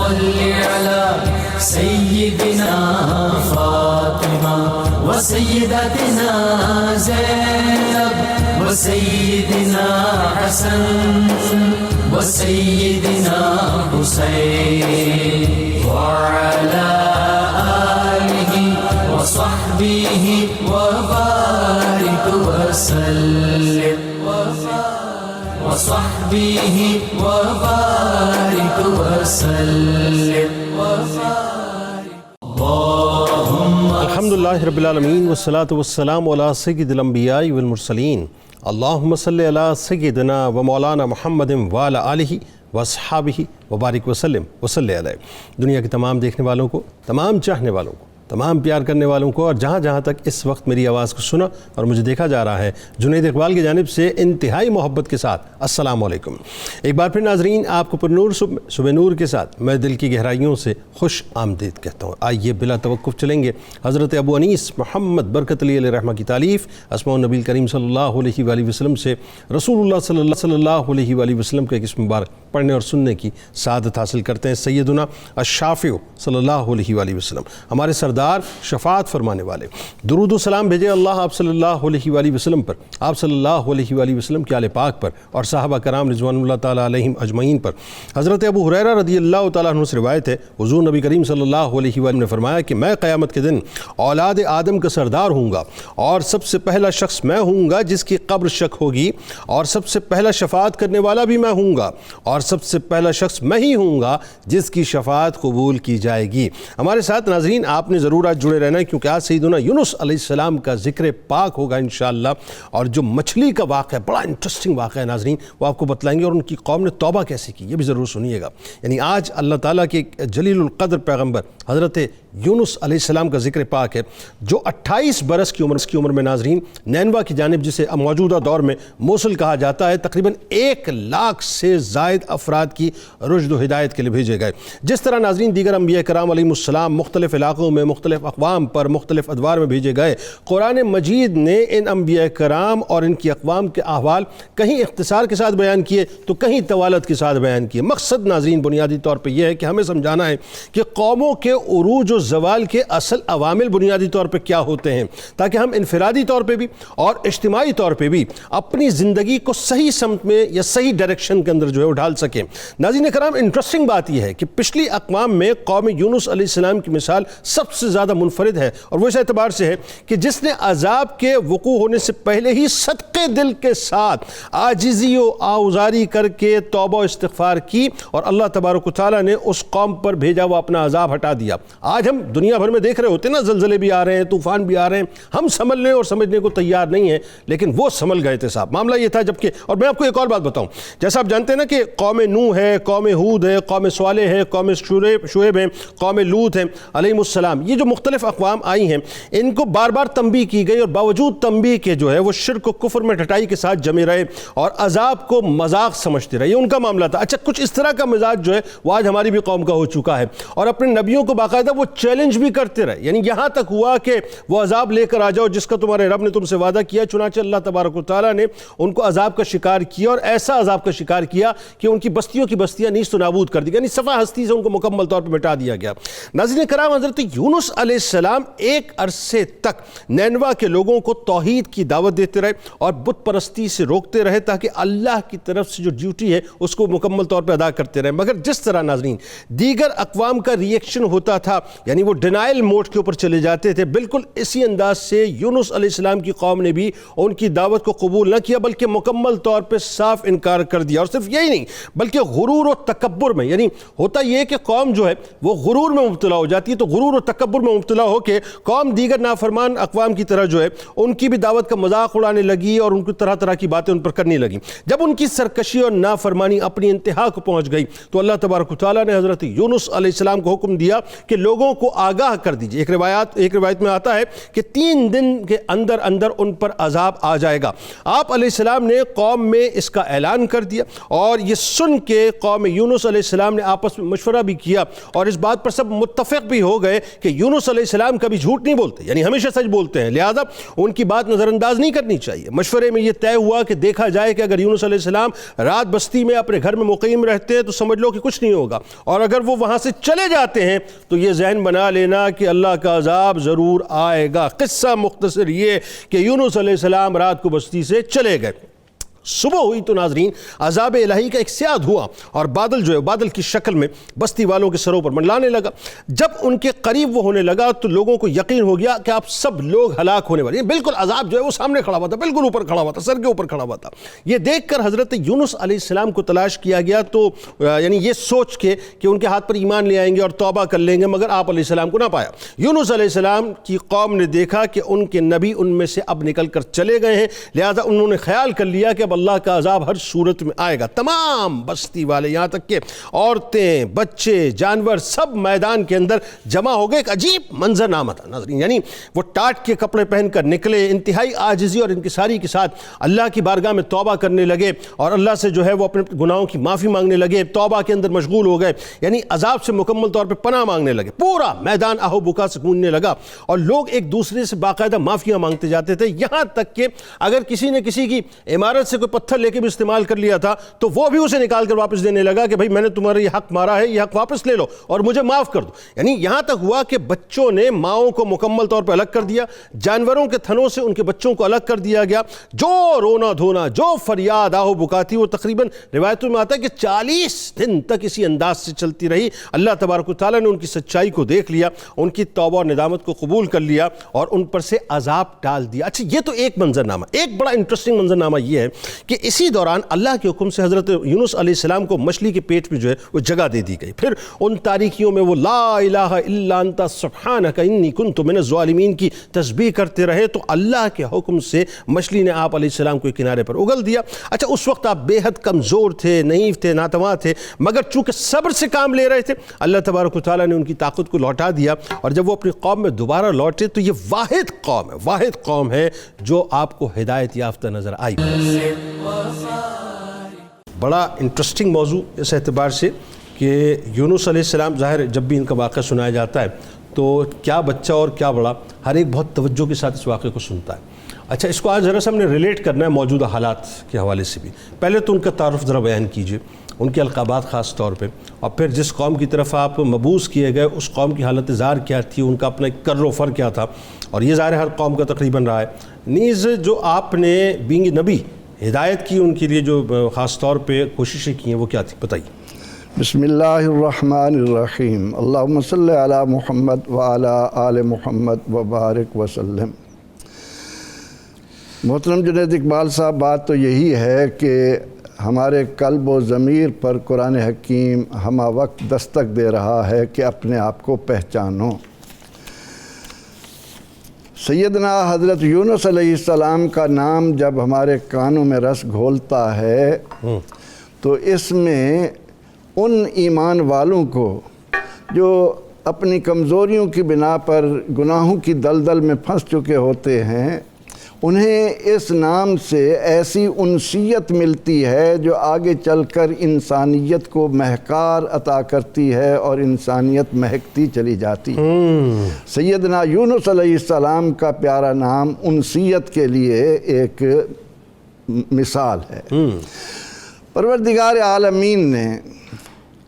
صل على سيدنا فاطمة وسيدتنا زينب وسيدنا حسن وسيدنا حسين وعلى آله وصحبه وبارك وسلم وصحبه وبارك وسلم الحمدللہ رب العالمین والصلاة والسلام علی سید الانبیاء والمرسلین اللہم صلی علی سیدنا و مولانا محمد وعلی آلہ واصحابہ وبارک وسلم وصلی علیہ۔ دنیا کے تمام دیکھنے والوں کو، تمام چاہنے والوں کو، تمام پیار کرنے والوں کو، اور جہاں جہاں تک اس وقت میری آواز کو سنا اور مجھے دیکھا جا رہا ہے، جنید اقبال کی جانب سے انتہائی محبت کے ساتھ السلام علیکم۔ ایک بار پھر ناظرین، آپ کو پر نور صبح نور کے ساتھ میں دل کی گہرائیوں سے خوش آمدید کہتا ہوں۔ آئیے بلا توقف چلیں گے حضرت ابو انیس محمد برکت علی علیہ رحمہ کی تالیف اسماء النبی کریم صلی اللہ علیہ وآلہ وسلم سے رسول اللہ صلی اللہ علیہ وآلہ وسلم کے اسم مبارک پڑھنے اور سننے کی سعادت حاصل کرتے ہیں۔ سیدنا الشافع صلی اللہ علیہ وآلہ وسلم، ہمارے سردار، شفاعت فرمانے والے، درود و سلام بھیجے اللہ آپ صلی اللہ علیہ وآلہ وسلم پر، آپ صلی اللہ علیہ وآلہ وسلم کے آل پاک پر اور صحابہ کرام رضوان اللہ تعالیٰ علیہم اجمعین پر۔ حضرت ابو ہریرہ رضی اللہ تعالیٰ عنہ سے روایت ہے، حضور نبی کریم صلی اللہ علیہ وآلہ نے فرمایا کہ میں قیامت کے دن اولاد آدم کا سردار ہوں گا، اور سب سے پہلا شخص میں ہوں گا جس کی قبر شک ہوگی، اور سب سے پہلا شفاعت کرنے والا بھی میں ہوں گا، اور سب سے پہلا شخص میں ہی ہوں گا جس کی شفاعت قبول کی جائے گی۔ ہمارے ساتھ ناظرین آپ نے ضرور آج جڑے رہنا ہے، کیونکہ آج سیدنا یونس علیہ السلام کا ذکر پاک ہوگا انشاءاللہ، اور جو مچھلی کا واقعہ بڑا انٹرسٹنگ واقعہ ہے ناظرین، وہ آپ کو بتلائیں گے، اور ان کی قوم نے توبہ کیسے کی یہ بھی ضرور سنیے گا۔ یعنی آج اللہ تعالیٰ کے جلیل القدر پیغمبر حضرت یونس علیہ السلام کا ذکر پاک ہے، جو 28 برس کی عمر میں ناظرین نینوا کی جانب، جسے موجودہ دور میں موصل کہا جاتا ہے، تقریباً 1 لاکھ سے زائد افراد کی رشد و ہدایت کے لیے بھیجے گئے۔ جس طرح ناظرین دیگر انبیاء کرام علیہ السلام مختلف علاقوں میں، مختلف اقوام پر، مختلف ادوار میں بھیجے گئے، قرآن مجید نے ان انبیاء کرام اور ان کی اقوام کے احوال کہیں اختصار کے ساتھ بیان کیے تو کہیں طوالت کے ساتھ بیان کیے۔ مقصد ناظرین بنیادی طور پہ یہ ہے کہ ہمیں سمجھانا ہے کہ قوموں کے عروج و زوال کے اصل عوامل بنیادی طور پہ کیا ہوتے ہیں، تاکہ ہم انفرادی طور پہ بھی اور اجتماعی طور پہ بھی اپنی زندگی کو صحیح سمت میں یا صحیح ڈائریکشن کے اندر جو ہے ڈھال سکیں۔ ناظرین کرام، انٹرسٹنگ بات یہ ہے کہ پچھلی اقوام میں قوم یونس علیہ السلام کی مثال سب سے زیادہ منفرد ہے، اور وہ اس اعتبار سے ہے کہ جس نے عذاب کے وقوع ہونے سے پہلے ہی صدقے دل کے ساتھ عاجزی و آوزاری کر کے توبہ و استغفار کی، اور اللہ تبارک و تعالیٰ نے اس قوم پر بھیجا وہ اپنا عذاب ہٹا دیا۔ آج ہم دنیا بھر میں دیکھ رہے ہوتے ہیں نا، زلزلے بھی آ رہے ہیں، طوفان بھی آ رہے ہیں، ہم سنبھلنے اور سمجھنے کو تیار نہیں ہیں، لیکن وہ سنبھل گئے تھے صاحب۔ معاملہ یہ تھا جبکہ، اور میں آپ کو ایک اور بات بتاؤں، جیسا آپ جانتے ہیں نا کہ قوم نوح ہے، قوم ہود ہے، قوم صالح ہے، قوم شعیب ہے، قوم لوط ہے علیہم السلام، یہ جو مختلف اقوام آئی ہیں، ان کو بار بار تنبیہ کی گئی، اور باوجود تنبیہ کے جو ہے وہ شرک و کفر میں ڈٹائی کے ساتھ جمے رہے اور عذاب کو مذاق سمجھتے رہے۔ یہ ان کا معاملہ تھا۔ اچھا، کچھ اس طرح کا مزاج جو ہے وہ آج ہماری بھی قوم کا ہو چکا ہے، اور اپنے نبیوں کو باقاعدہ وہ چیلنج بھی کرتے رہے، یعنی یہاں تک ہوا کہ وہ عذاب لے کر آ جاؤ جس کا تمہارے رب نے تم سے وعدہ کیا۔ چنانچہ اللہ تبارک و تعالیٰ نے ان کو عذاب کا شکار کیا، اور ایسا عذاب کا شکار کیا کہ ان کی بستیوں کی بستیاں نیست و نابود کر دی، یعنی صفحہ ہستی سے ان کو مکمل طور پر مٹا دیا گیا۔ ناظرین کرام، حضرت یونس علیہ السلام ایک عرصے تک نینوا کے لوگوں کو توحید کی دعوت دیتے رہے اور بت پرستی سے روکتے رہے، تاکہ اللہ کی طرف سے جو ڈیوٹی ہے اس کو مکمل طور پر ادا کرتے رہے۔ مگر جس طرح ناظرین دیگر اقوام کا ریئیکشن ہوتا تھا، یعنی وہ ڈینائل موڈ کے اوپر چلے جاتے تھے، بالکل اسی انداز سے یونس علیہ السلام کی قوم نے بھی ان کی دعوت کو قبول نہ کیا، بلکہ مکمل طور پہ صاف انکار کر دیا۔ اور صرف یہی نہیں بلکہ غرور و تکبر میں، یعنی ہوتا یہ کہ قوم جو ہے وہ غرور میں مبتلا ہو جاتی ہے، تو غرور و تکبر میں مبتلا ہو کے قوم دیگر نافرمان اقوام کی طرح جو ہے ان کی بھی دعوت کا مذاق اڑانے لگی، اور ان کو طرح طرح کی باتیں ان پر کرنے لگی۔ جب ان کی سرکشی اور نافرمانی اپنی انتہا کو پہنچ گئی تو اللہ تبارک و تعالیٰ نے حضرت یونس علیہ السلام کو حکم دیا کہ لوگوں کو آگاہ کر دیجئے۔ ایک روایت میں آتا ہے کہ 3 دن کے اندر اندر ان پر عذاب آ جائے گا۔ آپ علیہ السلام نے قوم میں اس کا اعلان کر دیا، اور یہ سن کے قوم یونس علیہ السلام نے آپس میں مشورہ بھی کیا، اور اس بات پر سب متفق بھی ہو گئے کہ یونس علیہ السلام کبھی جھوٹ نہیں بولتے، یعنی ہمیشہ سچ بولتے ہیں، لہذا ان کی بات نظر انداز نہیں کرنی چاہیے۔ مشورے میں یہ طے ہوا کہ دیکھا جائے کہ اگر یونس علیہ السلام رات بستی میں اپنے گھر میں مقیم رہتے ہیں تو سمجھ لو کہ کچھ نہیں ہوگا، اور اگر وہ وہاں سے چلے جاتے ہیں تو یہ ذہن بنا لینا کہ اللہ کا عذاب ضرور آئے گا۔ قصہ مختصر یہ کہ یونس علیہ السلام رات کو بستی سے چلے گئے۔ صبح ہوئی تو ناظرین عذاب الہی کا ایک سیاہ ہوا اور بادل جو ہے بادل کی شکل میں بستی والوں کے سروں پر منڈلانے لگا۔ جب ان کے قریب وہ ہونے لگا تو لوگوں کو یقین ہو گیا کہ آپ سب لوگ ہلاک ہونے والے ہیں۔ بالکل عذاب جو ہے وہ سامنے کھڑا ہوا تھا، بالکل اوپر کھڑا ہوا تھا، سر کے اوپر کھڑا ہوا تھا۔ یہ دیکھ کر حضرت یونس علیہ السلام کو تلاش کیا گیا، تو یعنی یہ سوچ کے کہ ان کے ہاتھ پر ایمان لے آئیں گے اور توبہ کر لیں گے، مگر آپ علیہ السلام کو نہ پایا۔ یونس علیہ السلام کی قوم نے دیکھا کہ ان کے نبی ان میں سے اب نکل کر چلے گئے ہیں، لہذا انہوں نے خیال کر لیا کہ اب اللہ کا عذاب ہر صورت میں آئے گا۔ تمام بستی والے، یہاں تک کہ عورتیں، بچے، جانور سب میدان کے اندر جمع ہو گئے۔ ایک عجیب منظرنامہ تھا ناظرین، یعنی وہ ٹاٹ کے کپڑے پہن کر نکلے، انتہائی عاجزی اور انکساری کے ساتھ اللہ کی بارگاہ میں توبہ کرنے لگے اور اللہ سے جو ہے وہ اپنے گناہوں کی معافی مانگنے لگے، توبہ کے اندر مشغول ہو گئے، یعنی عذاب سے مکمل طور پہ پناہ مانگنے لگے۔ پورا میدان آہو بکا سے گونجنے لگا اور لوگ ایک دوسرے سے باقاعدہ معافیاں مانگتے جاتے تھے، یہاں تک کہ اگر کسی نے کسی کی عمارت سے کوئی پتھر لے کے بھی استعمال کر لیا تھا تو وہ بھی اسے نکال کر واپس دینے لگا کہ بھائی میں نے تمہارا یہ حق مارا ہے، یہ حق واپس لے لو اور مجھے معاف کر دو۔ یعنی یہاں تک ہوا کہ بچوں نے ماؤں کو مکمل طور پر الگ کر دیا، جانوروں کے تھنوں سے ان کے بچوں کو الگ کر دیا گیا۔ جو رونا دھونا، جو فریاد آہو بکا تھی، وہ تقریباً روایتوں میں آتا ہے کہ 40 دن تک اسی انداز سے چلتی رہی۔ اللہ تبارک و تعالیٰ نے ان کی سچائی کو دیکھ لیا، ان کی توبہ اور ندامت کو قبول کر لیا اور ان پر سے عذاب ٹال دیا۔ اچھا، یہ تو ایک منظرنامہ۔ ایک بڑا انٹرسٹنگ منظرنامہ یہ ہے کہ اسی دوران اللہ کے حکم سے حضرت یونس علیہ السلام کو مچھلی کے پیٹ میں جو ہے وہ جگہ دے دی گئی۔ پھر ان تاریکیوں میں وہ لا الہ الا انت سبحانک انی کنت من الظالمین کی تسبیح کرتے رہے تو اللہ کے حکم سے مچھلی نے آپ علیہ السلام کو کنارے پر اگل دیا۔ اچھا، اس وقت آپ بے حد کمزور تھے، نحیف تھے، ناتواں تھے، مگر چونکہ صبر سے کام لے رہے تھے، اللہ تبارک و تعالیٰ نے ان کی طاقت کو لوٹا دیا اور جب وہ اپنی قوم میں دوبارہ لوٹے تو یہ واحد قوم ہے جو آپ کو ہدایت یافتہ نظر آئی۔ بڑا انٹرسٹنگ موضوع اس اعتبار سے کہ یونس علیہ السلام، ظاہر جب بھی ان کا واقعہ سنایا جاتا ہے تو کیا بچہ اور کیا بڑا، ہر ایک بہت توجہ کے ساتھ اس واقعے کو سنتا ہے۔ اچھا، اس کو آج ذرا سا ہم نے ریلیٹ کرنا ہے موجودہ حالات کے حوالے سے بھی۔ پہلے تو ان کا تعارف ذرا بیان کیجئے، ان کے القابات خاص طور پہ، اور پھر جس قوم کی طرف آپ مبعوث کیے گئے اس قوم کی حالت زار کیا تھی، ان کا اپنا ایک کر و فر کیا تھا، اور یہ ظاہر ہر قوم کا تقریباً رہا ہے۔ نیز جو آپ نے بینگ نبی ہدایت کی، ان کے لیے جو خاص طور پہ کوششیں کی ہیں وہ کیا تھی، بتائیے۔ بسم اللہ الرحمن الرحیم، اللہم صلی علی محمد وعلی آل محمد وبارک وسلم۔ محترم جنید اقبال صاحب، بات تو یہی ہے کہ ہمارے قلب و ضمیر پر قرآن حکیم ہمہ وقت دستک دے رہا ہے کہ اپنے آپ کو پہچانو۔ سیدنا حضرت یونس علیہ السلام کا نام جب ہمارے کانوں میں رس گھولتا ہے تو اس میں ان ایمان والوں کو جو اپنی کمزوریوں کی بنا پر گناہوں کی دلدل میں پھنس چکے ہوتے ہیں، انہیں اس نام سے ایسی انسیت ملتی ہے جو آگے چل کر انسانیت کو مہکار عطا کرتی ہے اور انسانیت مہکتی چلی جاتی ہے۔ سیدنا یونس علیہ السلام کا پیارا نام انسیت کے لیے ایک مثال ہے۔ پروردگار عالمین نے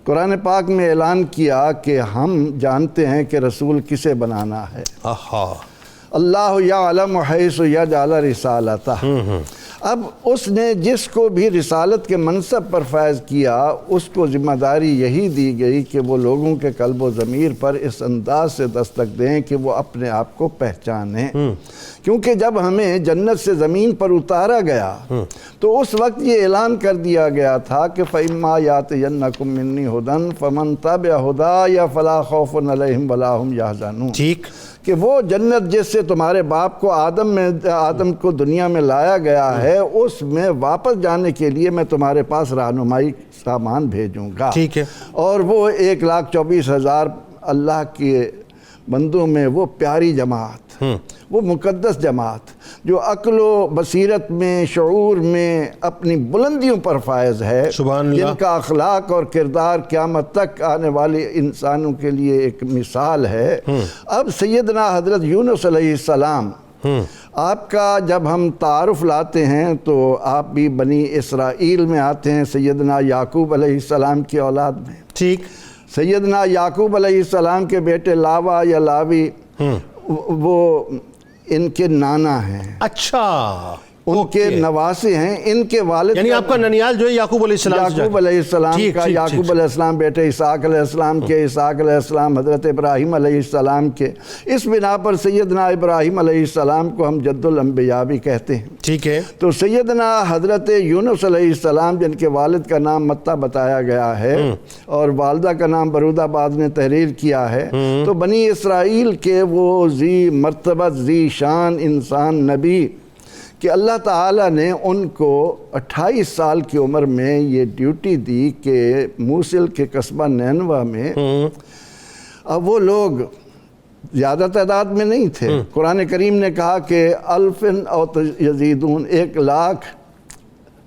قرآن پاک میں اعلان کیا کہ ہم جانتے ہیں کہ رسول کسے بنانا ہے۔ اللہ یعلم حیث یجعل رسالتہ۔ اب اس نے جس کو بھی رسالت کے منصب پر فائز کیا اس کو ذمہ داری یہی دی گئی کہ وہ لوگوں کے قلب و ضمیر پر اس انداز سے دستک دیں کہ وہ اپنے آپ کو پہچانیں، کیونکہ جب ہمیں جنت سے زمین پر اتارا گیا تو اس وقت یہ اعلان کر دیا گیا تھا کہ فَإِمَّا يَأْتِيَنَّكُم مِّنِّي هُدًى فَمَن تَبِعَ هُدَايَ فَلَا خَوْفٌ عَلَيْهِمْ وَلَا هُمْ يَحْزَنُونَ۔ ٹھیک کہ وہ جنت جس سے تمہارے باپ کو آدم کو دنیا میں لایا گیا ہے، اس میں واپس جانے کے لیے میں تمہارے پاس رہنمائی سامان بھیجوں گا۔ ٹھیک ہے۔ اور وہ 1,24,000 اللہ کے بندوں میں وہ پیاری جماعت وہ مقدس جماعت جو عقل و بصیرت میں، شعور میں اپنی بلندیوں پر فائز ہے، سبحان اللہ، جن کا اخلاق اور کردار قیامت تک آنے والے انسانوں کے لیے ایک مثال ہے۔ اب سیدنا حضرت یونس علیہ السلام، آپ کا جب ہم تعارف لاتے ہیں تو آپ بھی بنی اسرائیل میں آتے ہیں، سیدنا یعقوب علیہ السلام کی اولاد میں۔ ٹھیک، سیدنا یعقوب علیہ السلام کے بیٹے لاوا یا لاوی وہ ان کے نانا ہیں، اچھا، ان کے نواسے ہیں، ان کے والد یعنی آپ کا ننیال جو ہے یعقوب علیہ السلام سے یعقوب علیہ السلام کا، یعقوب علیہ السلام بیٹے اسحاق علیہ السلام کے، اسحاق علیہ السلام حضرت ابراہیم علیہ السلام کے، اس بنا پر سیدنا ابراہیم علیہ السلام کو ہم جد الانبیاء بھی کہتے ہیں۔ ٹھیک ہے، تو سیدنا حضرت یونس علیہ السلام جن کے والد کا نام متہ بتایا گیا ہے اور والدہ کا نام برود آباد نے تحریر کیا ہے، تو بنی اسرائیل کے وہ ذی مرتبت، ذی شان انسان نبی کہ اللہ تعالیٰ نے ان کو 28 سال کی عمر میں یہ ڈیوٹی دی کہ موصل کے قصبہ نینوا میں، اب وہ لوگ زیادہ تعداد میں نہیں تھے، قرآن کریم نے کہا کہ الفن او یزیدون، 1,00,000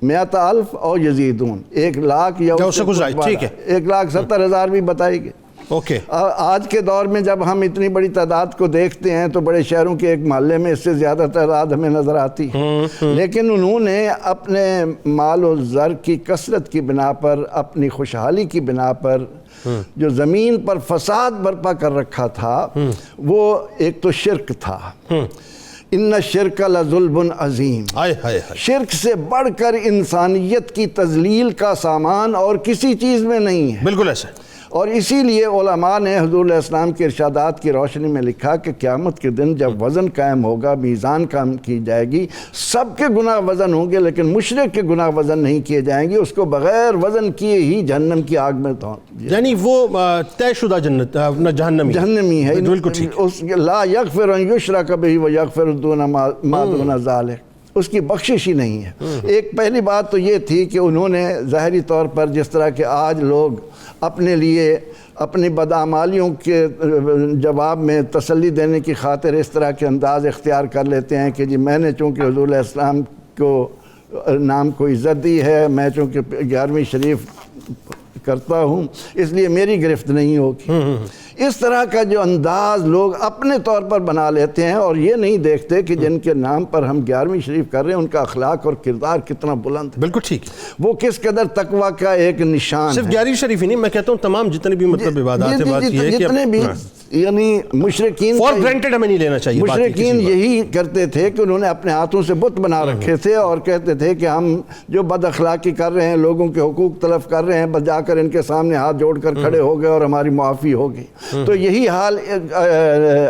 مئات الف او یزیدون، 1,00,000 یا اس سے کچھ زیادہ، 1,70,000 بھی بتائی گئی۔ اوکے، آج کے دور میں جب ہم اتنی بڑی تعداد کو دیکھتے ہیں تو بڑے شہروں کے ایک محلے میں اس سے زیادہ تعداد ہمیں نظر آتی ہے، لیکن انہوں نے اپنے مال و زر کی کثرت کی بنا پر، اپنی خوشحالی کی بنا پر جو زمین پر فساد برپا کر رکھا تھا، وہ ایک تو شرک تھا، ان الشرک لظلم عظیم، شرک سے بڑھ کر انسانیت کی تذلیل کا سامان اور کسی چیز میں نہیں ہے، بالکل ایسا۔ اور اسی لیے علماء نے حضور علیہ السلام کے ارشادات کی روشنی میں لکھا کہ قیامت کے دن جب وزن قائم ہوگا، میزان قائم کی جائے گی، سب کے گناہ وزن ہوں گے لیکن مشرک کے گناہ وزن نہیں کیے جائیں گے، اس کو بغیر وزن کیے ہی جہنم کی آگ میں یعنی وہ طے شدہ جہنمی ہے، بالکل ٹھیک، لا یغفر ان یشرک بہ ویغفر ما دون ذلک، اس کی بخشش ہی نہیں ہے۔ ایک پہلی بات تو یہ تھی کہ انہوں نے ظاہری طور پر جس طرح کہ آج لوگ اپنے لیے اپنی بدعمالیوں کے جواب میں تسلی دینے کی خاطر اس طرح کے انداز اختیار کر لیتے ہیں کہ جی میں نے چونکہ حضور علیہ السلام کو نام کو عزت دی ہے، میں چونکہ 11ویں شریف کرتا ہوں اس لیے میری گرفت نہیں ہوگی، اس طرح کا جو انداز لوگ اپنے طور پر بنا لیتے ہیں اور یہ نہیں دیکھتے کہ جن کے نام پر ہم 11ویں شریف کر رہے ہیں ان کا اخلاق اور کردار کتنا بلند ہے، بالکل ٹھیک، وہ کس قدر تقویٰ کا ایک نشان ہے۔ صرف 11ویں شریف ہی نہیں، میں کہتا ہوں تمام جتنے بھی مطلب عبادات ہیں، بات یہ ہے کہ جتنے بھی یعنی مشرکین فور گرانٹڈ ہمیں نہیں لینا چاہیے، مشرکین یہی کرتے تھے کہ انہوں نے اپنے ہاتھوں سے بت بنا رکھے تھے اور کہتے تھے کہ ہم جو بد اخلاقی کر رہے ہیں، لوگوں کے حقوق تلف کر رہے ہیں، بس جا کر ان کے سامنے ہاتھ جوڑ کر کھڑے ہو گئے اور ہماری معافی ہوگی۔ تو یہی حال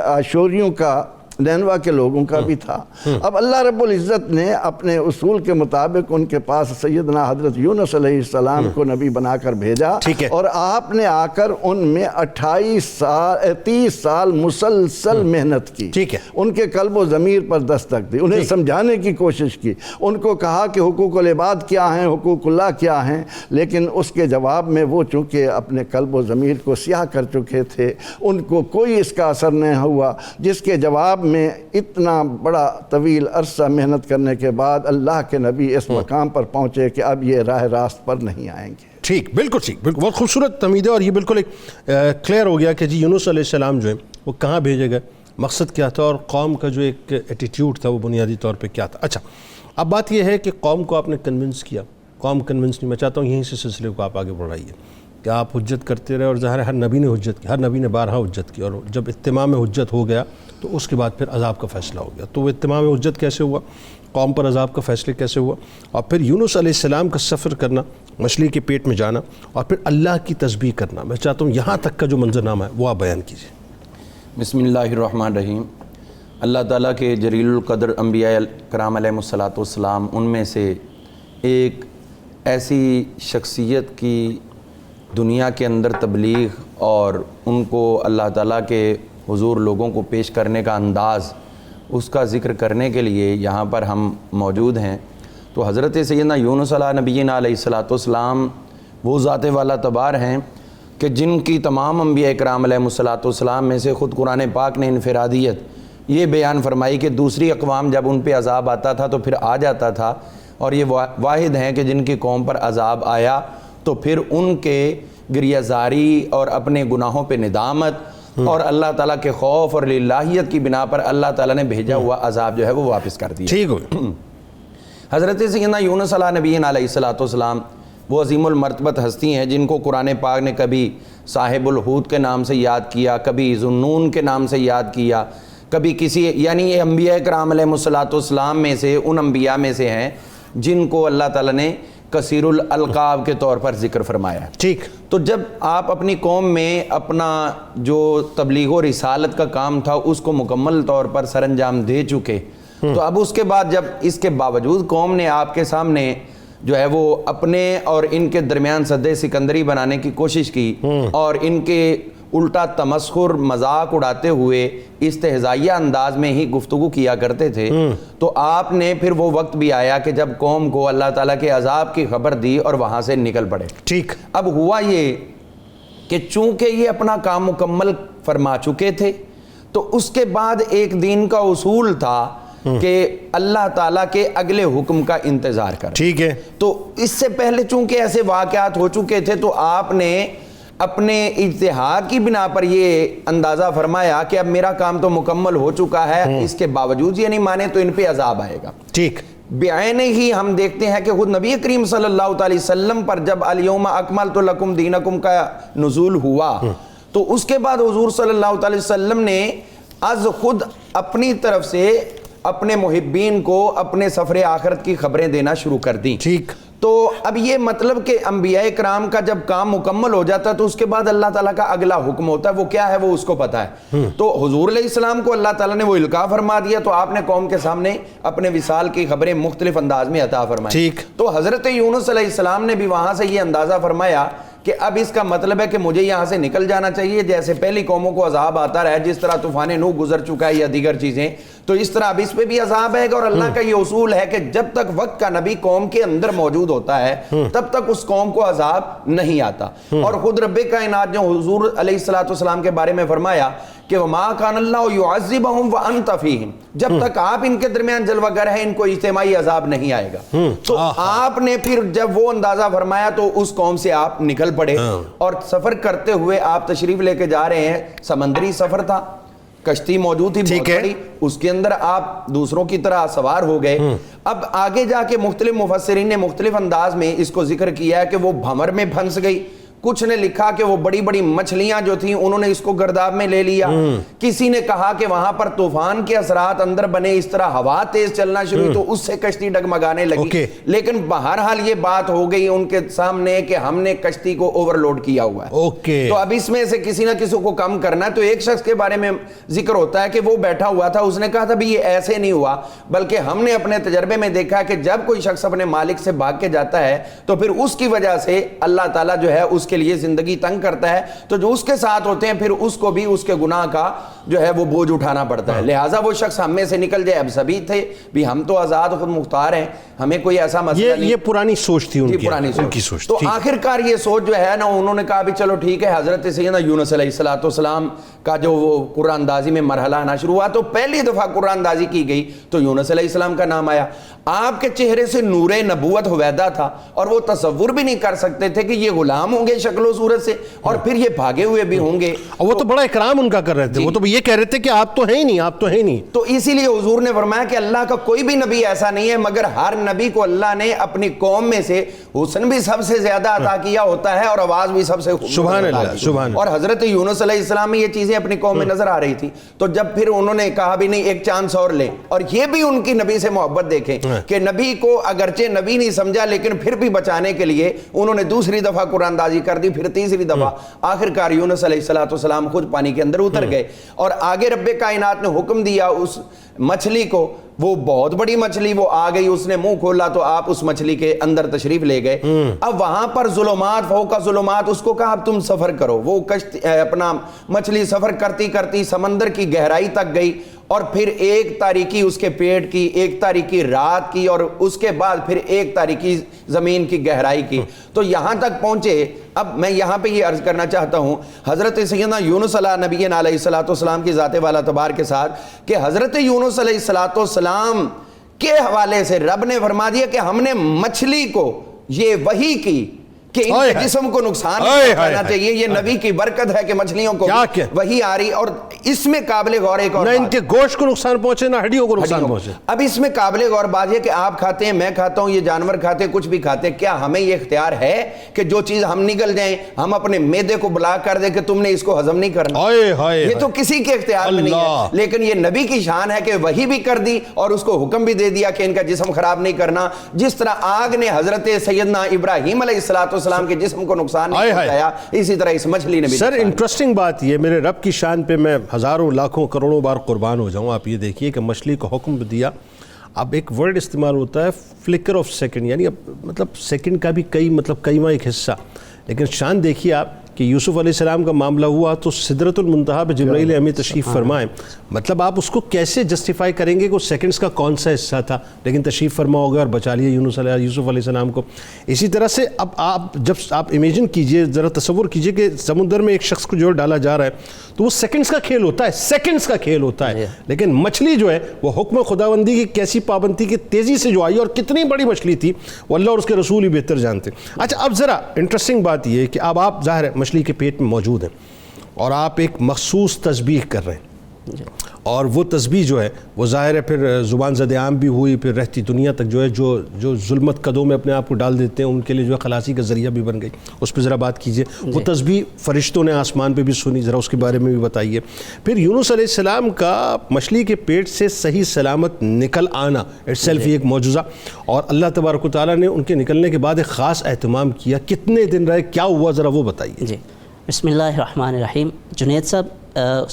آشوریوں کا، نینوا کے لوگوں کا بھی تھا۔ اب اللہ رب العزت نے اپنے اصول کے مطابق ان کے پاس سیدنا حضرت یونس علیہ السلام کو نبی بنا کر بھیجا، اور آپ نے آ کر ان میں 30 سال مسلسل محنت کی، ان کے قلب و ضمیر پر دستک دی، انہیں سمجھانے کی کوشش کی، ان کو کہا کہ حقوق العباد کیا ہیں، حقوق اللہ کیا ہیں، لیکن اس کے جواب میں وہ چونکہ اپنے قلب و ضمیر کو سیاہ کر چکے تھے، ان کو کوئی اس کا اثر نہیں ہوا، جس کے جواب میں اتنا بڑا طویل عرصہ محنت کرنے کے بعد اللہ کے نبی اس مقام پر پہنچے کہ اب یہ راہ راست پر نہیں آئیں گے۔ ٹھیک، بالکل ٹھیک، بالکل بہت خوبصورت تمید ہے، اور یہ بالکل ایک کلیئر ہو گیا کہ جی یونس علیہ السلام جو ہے وہ کہاں بھیجے گئے، مقصد کیا تھا، اور قوم کا جو ایک ایٹیٹیوڈ تھا وہ بنیادی طور پہ کیا تھا۔ اچھا، اب بات یہ ہے کہ قوم کو آپ نے کنونس کیا، قوم کنونس نہیں، میں چاہتا ہوں یہیں سے سلسلے کو آپ آگے بڑھائیے کہ آپ حجت کرتے رہے، اور ظاہر ہے ہر نبی نے حجت کی، ہر نبی نے بارہا حجت کی، اور جب اتمام حجت ہو گیا تو اس کے بعد پھر عذاب کا فیصلہ ہو گیا۔ تو وہ اتمام حجت کیسے ہوا، قوم پر عذاب کا فیصلے کیسے ہوا، اور پھر یونس علیہ السلام کا سفر کرنا، مچھلی کے پیٹ میں جانا، اور پھر اللہ کی تسبیح کرنا، میں چاہتا ہوں یہاں تک کا جو منظرنامہ ہے وہ آپ بیان کیجیے۔ بسم اللہ الرحمن الرحیم۔ اللہ تعالیٰ کے جلیل القدر انبیاء کرام علیہ السلام ان میں سے ایک ایسی شخصیت کی دنیا کے اندر تبلیغ اور ان کو اللہ تعالیٰ کے حضور لوگوں کو پیش کرنے کا انداز، اس کا ذکر کرنے کے لیے یہاں پر ہم موجود ہیں۔ تو حضرت سیدنا یونس علیہ نبینا علیہ السلام وہ ذات والا تبار ہیں کہ جن کی تمام انبیاء کرام علیہ السلام میں سے خود قرآن پاک نے انفرادیت یہ بیان فرمائی کہ دوسری اقوام جب ان پہ عذاب آتا تھا تو پھر آ جاتا تھا، اور یہ واحد ہیں کہ جن کی قوم پر عذاب آیا تو پھر ان کے گریہ زاری اور اپنے گناہوں پہ ندامت اور اللہ تعالیٰ کے خوف اور للہیت کی بنا پر اللہ تعالیٰ نے بھیجا ہوا عذاب جو ہے وہ واپس کر دیا۔ ٹھیک ہو۔ حضرت سیدنا یونس علیہ نبینا علیہ السلام وہ عظیم المرتبت ہستی ہیں جن کو قرآن پاک نے کبھی صاحب الحوت کے نام سے یاد کیا، کبھی ذُنُّون کے نام سے یاد کیا، کبھی کسی، یعنی یہ انبیاء کرام علیہ السلام میں سے ان انبیاء میں سے ہیں جن کو اللہ تعالیٰ نے کثیر الالقاب کے طور پر ذکر فرمایا ہے۔ ٹھیک۔ تو جب آپ اپنی قوم میں اپنا جو تبلیغ و رسالت کا کام تھا اس کو مکمل طور پر سر انجام دے چکے، تو اب اس کے بعد جب اس کے باوجود قوم نے آپ کے سامنے جو ہے وہ اپنے اور ان کے درمیان سد سکندری بنانے کی کوشش کی اور ان کے الٹا تمسخر مذاق اڑاتے ہوئے استہزائیہ انداز میں ہی گفتگو کیا کرتے تھے، تو آپ نے پھر وہ وقت بھی آیا کہ جب قوم کو اللہ تعالیٰ کے عذاب کی خبر دی اور وہاں سے نکل پڑے۔ ٹھیک۔ اب ہوا یہ کہ چونکہ یہ اپنا کام مکمل فرما چکے تھے تو اس کے بعد ایک دین کا اصول تھا کہ اللہ تعالیٰ کے اگلے حکم کا انتظار کر۔ ٹھیک ہے۔ تو اس سے پہلے چونکہ ایسے واقعات ہو چکے تھے تو آپ نے اپنے اجتہاد کی بنا پر یہ اندازہ فرمایا کہ اب میرا کام تو مکمل ہو چکا ہے، اس کے باوجود یہ نہیں مانے تو ان پہ عذاب آئے گا۔ ٹھیک۔ بعین ہی ہم دیکھتے ہیں کہ خود نبی کریم صلی اللہ علیہ وسلم پر جب الیوم اکملت لکم دینکم کا نزول ہوا تو اس کے بعد حضور صلی اللہ علیہ وسلم نے از خود اپنی طرف سے اپنے محبین کو اپنے سفر آخرت کی خبریں دینا شروع کر دیں۔ ٹھیک۔ تو اب یہ مطلب کہ انبیاء کرام کا جب کام مکمل ہو جاتا ہے تو اس کے بعد اللہ تعالیٰ کا اگلا حکم ہوتا ہے، وہ کیا ہے وہ اس کو پتا ہے۔ تو حضور علیہ السلام کو اللہ تعالیٰ نے وہ القاء فرما دیا تو آپ نے قوم کے سامنے اپنے وصال کی خبریں مختلف انداز میں عطا فرمائی۔ ٹھیک۔ تو حضرت یونس علیہ السلام نے بھی وہاں سے یہ اندازہ فرمایا کہ اب اس کا مطلب ہے کہ مجھے یہاں سے نکل جانا چاہیے، جیسے پہلی قوموں کو عذاب آتا رہا، جس طرح طوفان نوح گزر چکا ہے یا دیگر چیزیں، تو اس طرح اب اس پہ بھی عذاب آئے گا۔ اور اللہ کا یہ اصول ہے کہ جب تک وقت کا نبی قوم کے اندر موجود ہوتا ہے تب تک اس قوم کو عذاب نہیں آتا۔ اور خود رب کائنات نے حضور علیہ السلام کے بارے میں فرمایا کہ وَمَا كَانَ اللَّهُ يُعَذِّبُهُمْ وَأَنْتَ فِيهِمْ، جب تک آپ ان کے درمیان جلوہ گر ہیں ان کو اجتماعی عذاب نہیں آئے گا۔ تو آپ نے پھر جب وہ اندازہ فرمایا تو اس قوم سے آپ نکل پڑے اور سفر کرتے ہوئے آپ تشریف لے کے جا رہے ہیں۔ سمندری سفر تھا، کشتی موجود تھی بہت بڑی، اس کے اندر آپ دوسروں کی طرح سوار ہو گئے۔ اب آگے جا کے مختلف مفسرین نے مختلف انداز میں اس کو ذکر کیا ہے کہ وہ بھمر میں پھنس گئی، کچھ نے لکھا کہ وہ بڑی بڑی مچھلیاں جو تھیں انہوں نے اس کو گرداب میں لے لیا، کسی نے کہا کہ وہاں پر طوفان کے اثرات اندر بنے، اس طرح ہوا تیز چلنا شروع ہوئی تو اس سے کشتی ڈگمگانے لگی۔ لیکن بہرحال یہ بات ہو گئی ان کے سامنے کہ ہم نے کشتی کو اوور لوڈ کیا ہوا ہے۔ تو اب اس میں سے کسی نہ کسی کو کم کرنا ہے۔ تو ایک شخص کے بارے میں ذکر ہوتا ہے کہ وہ بیٹھا ہوا تھا، اس نے کہا تھا بھی یہ ایسے نہیں ہوا، بلکہ ہم نے اپنے تجربے میں دیکھا کہ جب کوئی شخص اپنے مالک سے بھاگ کے جاتا ہے تو پھر اس کی وجہ سے اللہ تعالیٰ جو ہے اس کے لیے زندگی تنگ کرتا ہے، تو جو اس کے ساتھ ہوتے ہیں پھر اس کو بھی اس کے گناہ کا جو ہے وہ بوجھ اٹھانا پڑتا ہے۔ لہٰذا وہ شخص ہم میں سے نکل جائے، اب سبھی تھے بھی ہم تو آزاد خود مختار ہیں، ہمیں کوئی ایسا مسئلہ نہیں۔ یہ پرانی سوچ تھی ان کی سوچ۔ تو آخر کار یہ سوچ جو ہے نا انہوں نے کہا بھی چلو ٹھیک ہے، حضرت سیدنا یونس علیہ السلام کا جو وہ قرآن اندازی میں مرحلہ آنا شروع ہوا تو پہلی دفعہ قرآن اندازی کی گئی تو یونس علیہ السلام کا نام آیا۔ آپ کے چہرے سے نور نبوت ہویدا تھا اور وہ تصور بھی نہیں کر سکتے تھے کہ یہ غلام ہوں گے شکل و صورت سے اور پھر یہ بھاگے ہوئے بھی ہوں گے۔ وہ تو بڑا اکرام ان کا کر رہے تھے، وہ تو یہ کہہ رہے تھے کہ آپ تو ہیں ہی نہیں، آپ تو ہیں ہی نہیں۔ تو اسی لیے حضور نے فرمایا کہ اللہ کا کوئی بھی نبی ایسا نہیں ہے مگر ہر نبی کو اللہ نے اپنی قوم میں سے حسن بھی سب سے زیادہ عطا کیا ہوتا ہے اور آواز بھی سب سے سبحان اللہ، سبحان اللہ۔ اور حضرت یونس علیہ السلام میں یہ چیزیں اپنی قوم میں نظر آ رہی تھی، تو جب پھر انہوں نے کہا بھی نہیں ایک چانس اور لیں، اور یہ بھی ان کی نبی سے محبت دیکھیں کہ نبی کو اگرچہ نبی نہیں سمجھا لیکن پھر بھی بچانے کے لیے انہوں نے دوسری دفعہ قرآن اندازی کر دی، پھر تیسری دفعہ، آخر کار یونس علیہ السلام خود پانی کے اندر اتر گئے اور آگے رب کائنات نے حکم دیا اس مچھلی کو، وہ بہت بڑی مچھلی وہ آ گئی، اس نے منہ کھولا تو آپ اس مچھلی کے اندر تشریف لے گئے۔ اب وہاں پر ظلمات فوق ظلمات، اس کو کہا اب تم سفر کرو، وہ کشتی اپنا مچھلی سفر کرتی کرتی سمندر کی گہرائی تک گئی اور پھر ایک تاریکی اس کے پیٹ کی، ایک تاریکی رات کی، اور اس کے بعد پھر ایک تاریکی زمین کی گہرائی کی، تو یہاں تک پہنچے. اب میں یہاں پہ یہ عرض کرنا چاہتا ہوں حضرت سیدنا یونس نبینا علیہ السلام کی ذات والا تبار کے ساتھ کہ حضرت یونس علیہ السلام کے حوالے سے رب نے فرما دیا کہ ہم نے مچھلی کو یہ وحی کی کہ ان کے جسم کو نقصان نہیں پہنچانا چاہیے. یہ نبی کی برکت ہے کہ مچھلیوں کو وہی آ رہی. اور اس میں قابل غور ایک اور نہ ان کے گوشت کو نقصان پہنچے نہ ہڈیوں کو نقصان پہنچے. اب اس میں قابل غور بات ہے کہ آپ کھاتے ہیں، میں کھاتا ہوں، یہ جانور کھاتے ہیں، کچھ بھی کھاتے ہیں، کیا ہمیں یہ اختیار ہے کہ جو چیز ہم نگل جائیں ہم اپنے معدے کو بلاک کر دیں کہ تم نے اس کو ہضم نہیں کرنا؟ یہ تو کسی کے اختیار میں نہیں ہے. لیکن یہ نبی کی شان ہے کہ وہی بھی کر دی اور اس کو حکم بھی دے دیا کہ ان کا جسم خراب نہیں کرنا. جس طرح آگ نے حضرت سیدنا ابراہیم علیہ السلام کے جسم کو نقصان نہیں پہنچایا، اسی طرح اس مچھلی نے بھی. سر انٹرسٹنگ بات یہ، میرے رب کی شان پہ میں ہزاروں لاکھوں کروڑوں بار قربان ہو جاؤں. آپ یہ دیکھیے کہ مچھلی کو حکم دیا. اب ایک ورڈ استعمال ہوتا ہے فلکر آف سیکنڈ، یعنی مطلب سیکنڈ کا بھی کئیواں ایک حصہ. لیکن شان دیکھیے آپ کہ یوسف علیہ السلام کا معاملہ ہوا تو سدرۃ المنتہا پہ جبرائیل امین تشریف فرمائیں. مطلب آپ اس کو کیسے جسٹیفائی کریں گے کہ وہ سیکنڈز کا کون سا حصہ تھا، لیکن تشریف فرما ہو گیا اور بچا لیا یوسف علیہ السلام کو. اسی طرح سے اب آپ جب آپ امیجن کیجئے، ذرا تصور کیجئے کہ سمندر میں ایک شخص کو جو ڈالا جا رہا ہے تو وہ سیکنڈز کا کھیل ہوتا ہے، سیکنڈز کا کھیل ہوتا ہے. لیکن مچھلی جو ہے وہ حکم خداوندی کی کیسی پابندی کی تیزی سے جو آئی اور کتنی بڑی مچھلی تھی وہ اللہ اور اس کے رسول ہی بہتر جانتے. اچھا اب ذرا انٹرسٹنگ بات یہ ہے کہ اب آپ ظاہر ہے مچھلی کے پیٹ میں موجود ہیں اور آپ ایک مخصوص تسبیح کر رہے ہیں، اور وہ تسبیح جو ہے وہ ظاہر ہے پھر زبان زد عام بھی ہوئی، پھر رہتی دنیا تک جو ہے جو ظلمت قدوں میں اپنے آپ کو ڈال دیتے ہیں ان کے لیے جو ہے خلاصی کا ذریعہ بھی بن گئی. اس پہ ذرا بات کیجئے. وہ تسبیح فرشتوں نے آسمان پہ بھی سنی، ذرا اس کے بارے میں بھی بتائیے. پھر یونس علیہ السلام کا مچھلی کے پیٹ سے صحیح سلامت نکل آنا اٹ سیلف ایک معجزہ، اور اللہ تبارک و تعالیٰ نے ان کے نکلنے کے بعد ایک خاص اہتمام کیا. کتنے دن رہے، کیا ہوا، ذرا وہ بتائیے. جی بسم اللہ الرحمن الرحیم. جنید صاحب،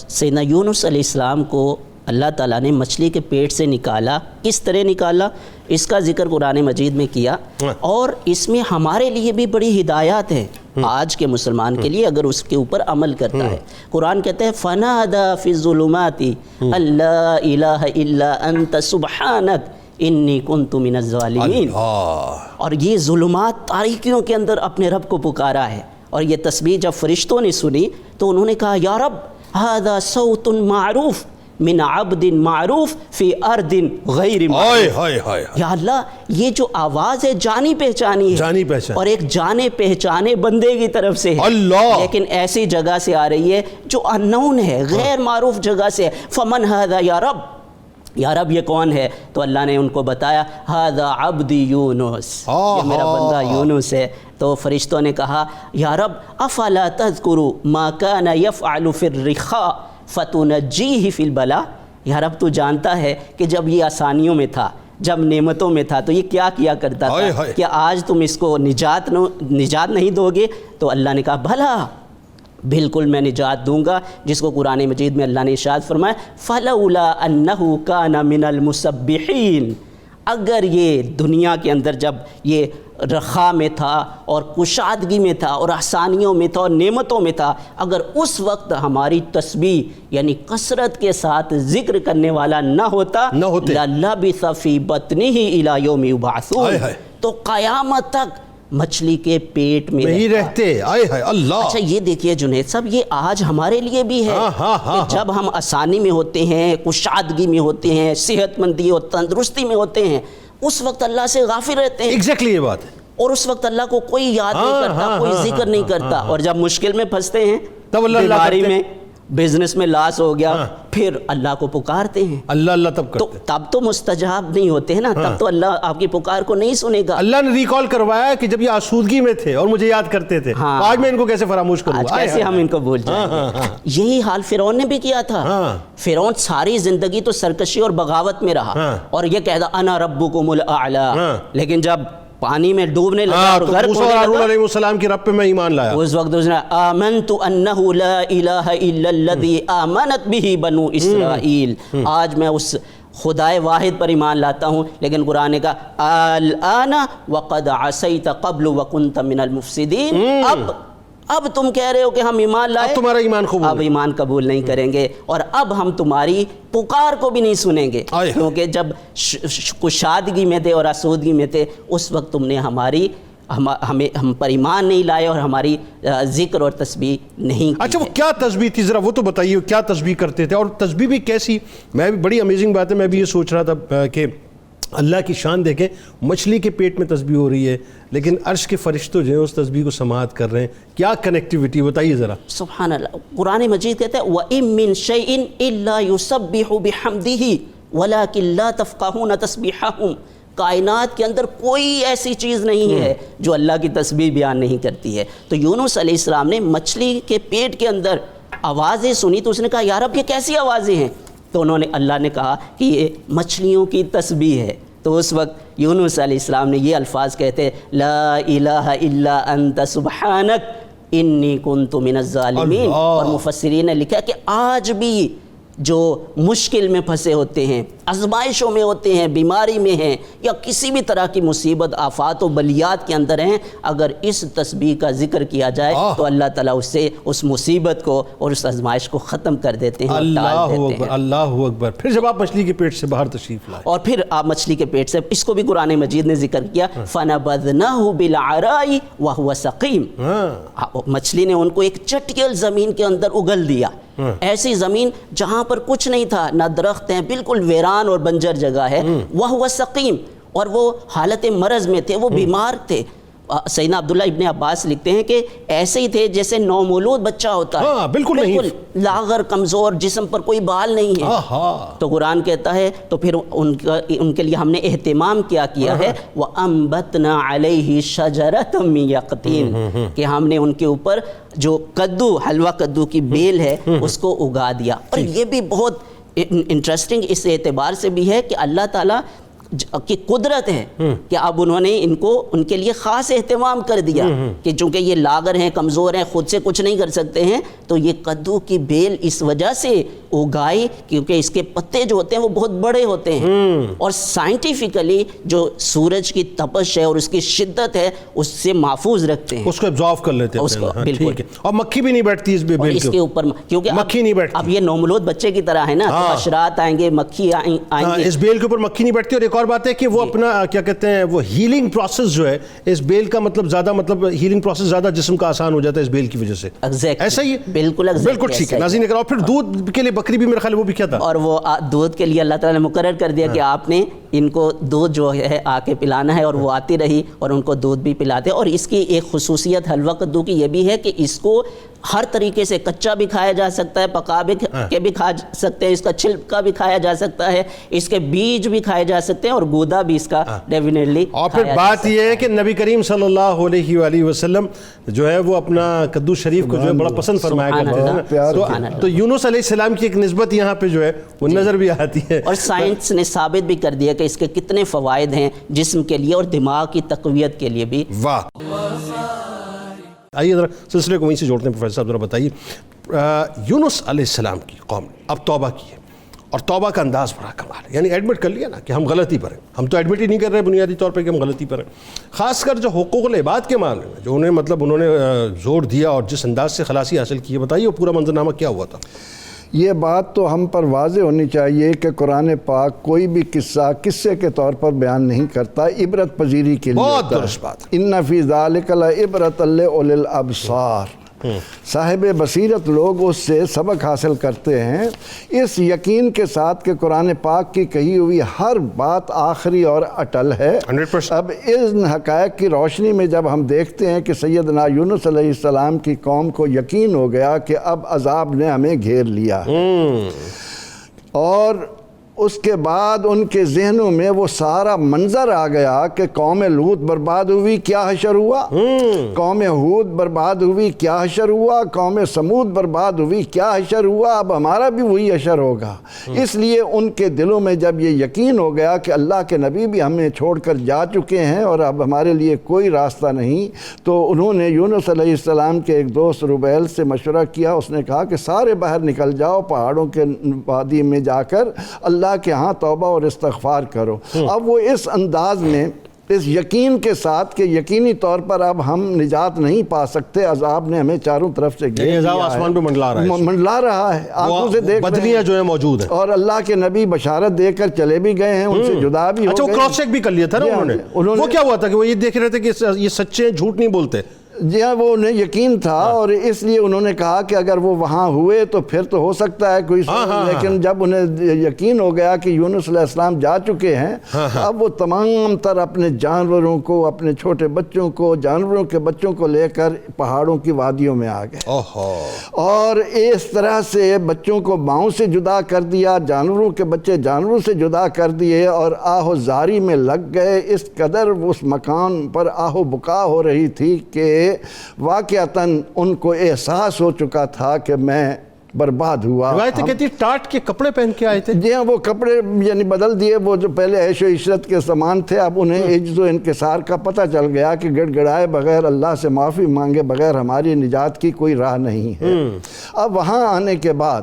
سیدنا یونس علیہ السلام کو اللہ تعالیٰ نے مچھلی کے پیٹ سے نکالا. کس طرح نکالا اس کا ذکر قرآن مجید میں کیا، اور اس میں ہمارے لیے بھی بڑی ہدایات ہیں آج کے مسلمان کے لیے اگر اس کے اوپر عمل کرتا ہے. قرآن کہتا ہے فَنَادَى فِي الظُّلُمَاتِ أَلَّا إِلَٰهَ إِلَّا أَنْتَ سُبْحَانَكَ إِنِّي كُنْتُ مِنَ الظَّالِمِينَ. اور یہ ظلمات تاریکیوں کے اندر اپنے رب کو پکارا ہے. اور یہ تسبیح جب فرشتوں نے سنی تو انہوں نے کہا یا رب هذا صوت معروف من عبد معروف فی ارض غیر معروف. یا اللہ یہ جو آواز ہے جانی پہچانی ہے، اور ایک جانے پہچانے بندے کی طرف سے ہے، لیکن ایسی جگہ سے آ رہی ہے جو انون ہے، غیر معروف جگہ سے ہے. فمن هذا یا رب یہ کون ہے؟ تو اللہ نے ان کو بتایا هذا عبدی یونس، یہ میرا بندہ یونس ہے. تو فرشتوں نے کہا یا رب افلا تذکر ما کان یفعل فی الرخاء فتنجیہ فی البلاء. یا رب تو جانتا ہے کہ جب یہ آسانیوں میں تھا، جب نعمتوں میں تھا تو یہ کیا کیا کرتا تھا، کہ آج تم اس کو نجات نہیں دو گے؟ تو اللہ نے کہا بھلا بالکل میں نجات دوں گا، جس کو قرآن مجید میں اللہ نے ارشاد فرمایا فلولا انہ کان من المسبحین. اگر یہ دنیا کے اندر جب یہ رخا میں تھا اور کشادگی میں تھا اور آسانیوں میں تھا اور نعمتوں میں تھا، اگر اس وقت ہماری تسبیح یعنی کثرت کے ساتھ ذکر کرنے والا نہ ہوتا لَلَبِثَ فِي بَطْنِهِ إِلَى يَوْمِ يُبْعَثُونَ، تو قیامت تک مچھلی کے پیٹ میں نہیں رہتے. اللہ. اچھا یہ دیکھیے جنید صاحب، یہ آج ہمارے لیے بھی ہے کہ جب ہم آسانی میں ہوتے ہیں، کشادگی میں ہوتے ہیں، صحت مندی اور تندرستی میں ہوتے ہیں، اس وقت اللہ سے غافل رہتے ہیں. ایگزیکٹلی یہ بات ہے. اور اس وقت اللہ کو کوئی یاد نہیں کرتا، کوئی ذکر نہیں کرتا. اور جب مشکل میں پھنستے ہیں، بیماری میں، بزنس میں لاس ہو گیا، پھر اللہ کو پکارتے ہیں. اللہ تب کرتے ہیں. تب تو مستجاب نہیں ہوتے ہیں نا، تب تو اللہ آپ کی پکار کو نہیں سنے گا. اللہ نے ریکال کروایا کہ جب یہ آسودگی میں تھے اور مجھے یاد کرتے تھے، آج میں ان کو کیسے فراموش کروں گا، کیسے ہم ان کو بھول جائیں گے. یہی حال فرعون نے بھی کیا تھا. فرعون ساری زندگی تو سرکشی اور بغاوت میں رہا اور یہ کہتا انا ربکم الاعلی، لیکن جب پانی میں ڈوبنے لگا اور غرق ہونے لگا، ہارون علیہ السلام کی رب پہ میں ایمان لایا. اس وقت اس نے آمنت انہ لا الہ الا الذی آمنت بہ بنو اسرائیل، آج میں اس خدائے واحد پر ایمان لاتا ہوں. لیکن قرآن نے کہا الآن وقد عصیت قبل وکنت من المفسدین، اب تم کہہ رہے ہو کہ ہم ایمان لائے, اب تمہارا ایمان قبول اب ایمان قبول نہیں کریں گے, اور اب ہم تمہاری پکار کو بھی نہیں سنیں گے, کیونکہ جب کشادگی میں تھے اور آسودگی میں تھے اس وقت تم نے ہم پر ایمان نہیں لائے اور ہماری ذکر اور تسبیح نہیں کی. اچھا وہ کیا تسبیح تھی, ذرا وہ تو بتائیے کیا تسبیح کرتے تھے, اور تسبیح بھی کیسی؟ میں بھی بڑی امیزنگ بات ہے, میں بھی یہ سوچ رہا تھا کہ اللہ کی شان دیکھیں, مچھلی کے پیٹ میں تسبیح ہو رہی ہے لیکن عرش کے فرشتوں جو ہیں اس تسبیح کو سماعت کر رہے ہیں, کیا کنیکٹیوٹی بتائیے ذرا. سبحان اللہ, قرآن مجید کہتا ہے وَإِن مِّن شَيْءٍ إِلَّا يُسَبِّحُ بِحَمْدِهِ وَلَكِن لَّا تَفْقَهُونَ تَسْبِيحَهُمْ. کائنات کے اندر کوئی ایسی چیز نہیں ہے جو اللہ کی تسبیح بیان نہیں کرتی ہے. تو یونس علیہ السلام نے مچھلی کے پیٹ کے اندر آوازیں سنی تو اس نے کہا یا رب یہ کیسی آوازیں ہیں؟ تو انہوں نے اللہ نے کہا کہ یہ مچھلیوں کی تسبیح ہے. تو اس وقت یونس علیہ السلام نے یہ الفاظ کہتے لا الہ الا انت سبحانک انی کنت من الظالمین. اور مفسرین نے لکھا کہ آج بھی جو مشکل میں پھنسے ہوتے ہیں, آزمائشوں میں ہوتے ہیں, بیماری میں ہیں یا کسی بھی طرح کی مصیبت آفات و بلیات کے اندر ہیں, اگر اس تسبیح کا ذکر کیا جائے تو اللہ تعالیٰ اس سے اس مصیبت کو اور اس آزمائش کو ختم کر دیتے ہیں. اللہ اکبر, اللہ اکبر. پھر جب آپ مچھلی کے پیٹ سے باہر تشریف لائے, اور پھر آپ مچھلی کے پیٹ سے, اس کو بھی قرآن مجید نے ذکر کیا فَنَبَذْنَاهُ بِالْعَرَاءِ وَهُوَ سَقِيمٌ. مچھلی نے ان کو ایک چٹیل زمین کے اندر اگل دیا, ایسی زمین جہاں پر کچھ نہیں تھا, نہ درخت ہیں, بالکل ویران اور بنجر جگہ ہے. وَهُوَ سَقِيمٌ, اور وہ حالت مرض میں تھے, وہ بیمار تھے. سیدنا عبداللہ ابن عباس لکھتے ہیں کہ ایسے ہی تھے جیسے نومولود بچہ ہوتا ہے, بالکل لاغر, کمزور, جسم پر کوئی بال نہیں ہے. تو قرآن کہتا ہے تو پھر ان کے لیے ہم نے اہتمام کیا ہے وَأَنبَتْنَا عَلَيْهِ شَجَرَةً مِّن يَقْطِينٍ, کہ ہم نے ان کے اوپر جو کدو, حلوہ کدو کی بیل ہے اس کو اگا دیا. اور یہ بھی بہت انٹرسٹنگ اس اعتبار سے بھی ہے کہ اللہ تعالیٰ کی قدرت ہے کہ اب انہوں نے ان کے لیے خاص اہتمام کر دیا کہ چونکہ یہ لاغر ہیں, کمزور ہیں, خود سے کچھ نہیں کر سکتے ہیں, تو یہ کدو کی بیل اس وجہ سے اگائی کیونکہ اس کے پتے جو ہوتے ہیں وہ بہت بڑے ہوتے ہیں, اور سائنٹیفکلی جو سورج کی تپش ہے اور اس کی شدت ہے اس سے محفوظ رکھتے ہیں, اس کو ابزارو کر لیتے ہیں. بالکل. اور مکھی بھی نہیں بیٹھتی اس بیل اس کے اوپر, کیونکہ مکھی نہیں بیٹھتی. اب یہ نومولود بچے کی طرح ہے نا, تو حشرات آئیں گے, مکھی آئیں گے, اس بیل کے اوپر مکھی نہیں بیٹھتی. اور ایک اور بات ہے کہ وہ اپنا کیا کہتے ہیں وہ ہیلنگ پروسیس جو ہے اس بیل کا, مطلب ہیلنگ پروسیس زیادہ جسم کا آسان ہو جاتا ہے اس بیل کی وجہ سے. ایسا ہی بالکل ٹھیک ہے. ناظرین, اور پھر دودھ کے لیے بکری بھی میرے خیال وہ بھی کیا تھا, اور وہ دودھ کے لیے اللہ تعالیٰ نے مقرر کر دیا کہ آپ نے ان کو دودھ جو ہے آ کے پلانا ہے, اور وہ آتی رہی اور ان کو دودھ بھی پلاتے. اور اس کی ایک خصوصیت حلوہ کدو کی یہ بھی ہے کہ اس کو ہر طریقے سے کچا بھی کھایا جا سکتا ہے, پکا بھی کھا سکتے ہیں, اس کا چھلکا بھی کھایا جا سکتا ہے, اس کے بیج بھی کھائے جا سکتے ہیں, اور گودا بھی اس کا ڈیفینیٹلی. اور پھر بات یہ ہے کہ نبی کریم صلی اللہ علیہ وآلہ وسلم جو ہے وہ اپنا کدو شریف کو جو ہے بڑا پسند فرمایا کرتے ہیں. تو یونس علیہ السلام کی ایک نسبت یہاں پہ جو ہے وہ نظر بھی آتی ہے. اور سائنس نے ثابت بھی کر دیا کہ اس کے کتنے فوائد ہیں جسم کے لیے اور دماغ کی تقویت کے لیے بھی. واہ. آئیے ذرا سلسلے کو وہیں سے جوڑتے ہیں. پروفیسر صاحب ذرا بتائیے, یونس علیہ السلام کی قوم نے اب توبہ کی ہے, اور توبہ کا انداز بڑا کمال ہے. یعنی ایڈمٹ کر لیا نا کہ ہم غلطی پر ہیں. ہم تو ایڈمٹ ہی نہیں کر رہے بنیادی طور پہ کہ ہم غلطی پر ہیں. خاص کر جو حقوق العباد کے معاملے میں جو انہوں نے زور دیا اور جس انداز سے خلاصی حاصل کی ہے, بتائیے وہ پورا منظرنامہ کیا ہوا تھا. یہ بات تو ہم پر واضح ہونی چاہیے کہ قرآن پاک کوئی بھی قصے کے طور پر بیان نہیں کرتا, عبرت پذیری کے لیے. بہت درست بات. ان فی ذالک لعبرۃ لأولی الابصار, صاحب بصیرت لوگ اس سے سبق حاصل کرتے ہیں اس یقین کے ساتھ کہ قرآن پاک کی کہی ہوئی ہر بات آخری اور اٹل ہے. 100%. اب ان حقائق کی روشنی میں جب ہم دیکھتے ہیں کہ سیدنا یونس علیہ السلام کی قوم کو یقین ہو گیا کہ اب عذاب نے ہمیں گھیر لیا, اور اس کے بعد ان کے ذہنوں میں وہ سارا منظر آ گیا کہ قوم لوط برباد ہوئی, کیا حشر ہوا, قوم ہود برباد ہوئی, کیا حشر ہوا, قوم سمود برباد ہوئی, کیا حشر ہوا, اب ہمارا بھی وہی حشر ہوگا. اس لیے ان کے دلوں میں جب یہ یقین ہو گیا کہ اللہ کے نبی بھی ہمیں چھوڑ کر جا چکے ہیں اور اب ہمارے لیے کوئی راستہ نہیں, تو انہوں نے یونس علیہ السلام کے ایک دوست ربیل سے مشورہ کیا. اس نے کہا کہ سارے باہر نکل جاؤ, پہاڑوں کے وادی میں جا کر اللہ کے ہاں توبہ اور استغفار کرو. اب وہ اس انداز میں اس یقین کے ساتھ کہ یقینی طور پر اب ہم نجات نہیں پا سکتے، عذاب نے ہمیں چاروں طرف سے گھیر عذاب لیا آسمان پہ منڈلا رہا ہے، منڈلا رہا ہے، آنکھوں سے دیکھ رہے بدلیاں ہیں، جو ہے موجود ہیں، اور اللہ کے نبی بشارت دے کر چلے بھی گئے ہیں، ان سے جدا بھی ہو اچھا وہ گئے کراس چیک بھی کر لیا تھا نا انہوں نے، وہ کیا ہوا تھا کہ وہ یہ دیکھ رہے تھے کہ یہ سچے ہیں، جھوٹ نہیں بولتے؟ جی ہاں، وہ انہیں یقین تھا، اور اس لیے انہوں نے کہا کہ اگر وہ وہاں ہوئے تو پھر تو ہو سکتا ہے کوئی، لیکن جب انہیں یقین ہو گیا کہ یونس علیہ السلام جا چکے ہیں، اب وہ تمام تر اپنے جانوروں کو، اپنے چھوٹے بچوں کو، جانوروں کے بچوں کو لے کر پہاڑوں کی وادیوں میں آ گئے، اور اس طرح سے بچوں کو ماؤں سے جدا کر دیا، جانوروں کے بچے جانوروں سے جدا کر دیے، اور آہو زاری میں لگ گئے، اس قدر اس مکان پر آہو بکا ہو رہی تھی کہ واقعتاً ان کو احساس ہو چکا تھا کہ میں برباد ہوا۔ روایتیں کہتی ہیں ٹاٹ کے کپڑے پہن کے آئے تھے؟ جی ہاں، وہ کپڑے یعنی بدل دیے، وہ جو پہلے عیش و عشرت کے سامان تھے، اب انہیں عجز و انکسار کا پتہ چل گیا کہ گڑ گڑائے بغیر، اللہ سے معافی مانگے بغیر ہماری نجات کی کوئی راہ نہیں ہے۔ اب وہاں آنے کے بعد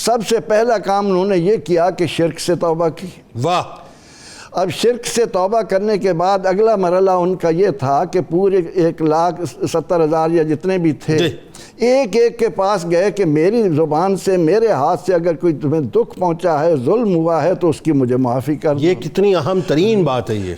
سب سے پہلا کام انہوں نے یہ کیا کہ شرک سے توبہ کی۔ واہ! اب شرک سے توبہ کرنے کے بعد اگلا مرحلہ ان کا یہ تھا کہ پورے 1,70,000 یا جتنے بھی تھے، ایک ایک کے پاس گئے کہ میری زبان سے، میرے ہاتھ سے اگر کوئی تمہیں دکھ پہنچا ہے، ظلم ہوا ہے تو اس کی مجھے معافی کر دو۔ یہ کتنی اہم ترین بات ہے یہ۔